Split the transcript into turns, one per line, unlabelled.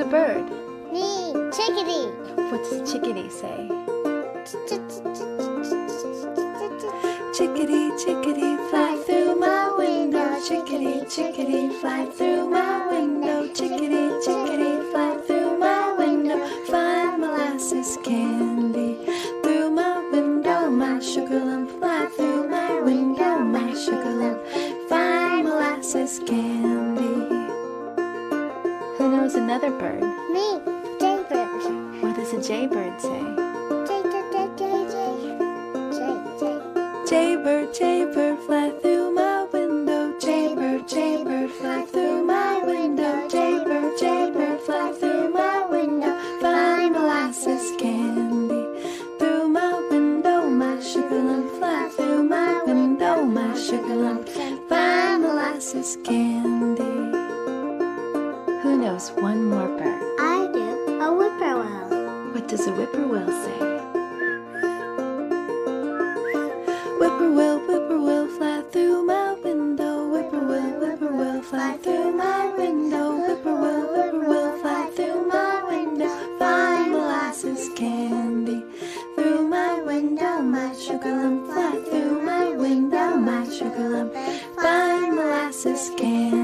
bird?
Me, chickadee.
What does chickadee say? Chickadee, chickadee, fly through my window. Chickadee, chickadee, fly through my window. Chickadee, chickadee, fly through my window. Find molasses candy through my window. My sugar lump, fly through my window. My sugar lump, find molasses candy. Who knows another bird?
Me, jaybird.
What does a jaybird say?
Jay.
Jaybird, jaybird, fly through my window. Jaybird, jaybird, fly through my window. Jaybird, jaybird, fly through my window. Find molasses candy through my window. My sugar lump, fly through my window. My sugar lump, find molasses candy. Who knows one more bird?
I do. A whippoorwill.
What does a whippoorwill say? Whippoorwill, whippoorwill, fly through my window. Whippoorwill, whippoorwill, fly through my window. Whippoorwill, whippoorwill, fly through my window. Find molasses candy through my window. My sugar lump, fly through my window. My sugar lump, find molasses candy.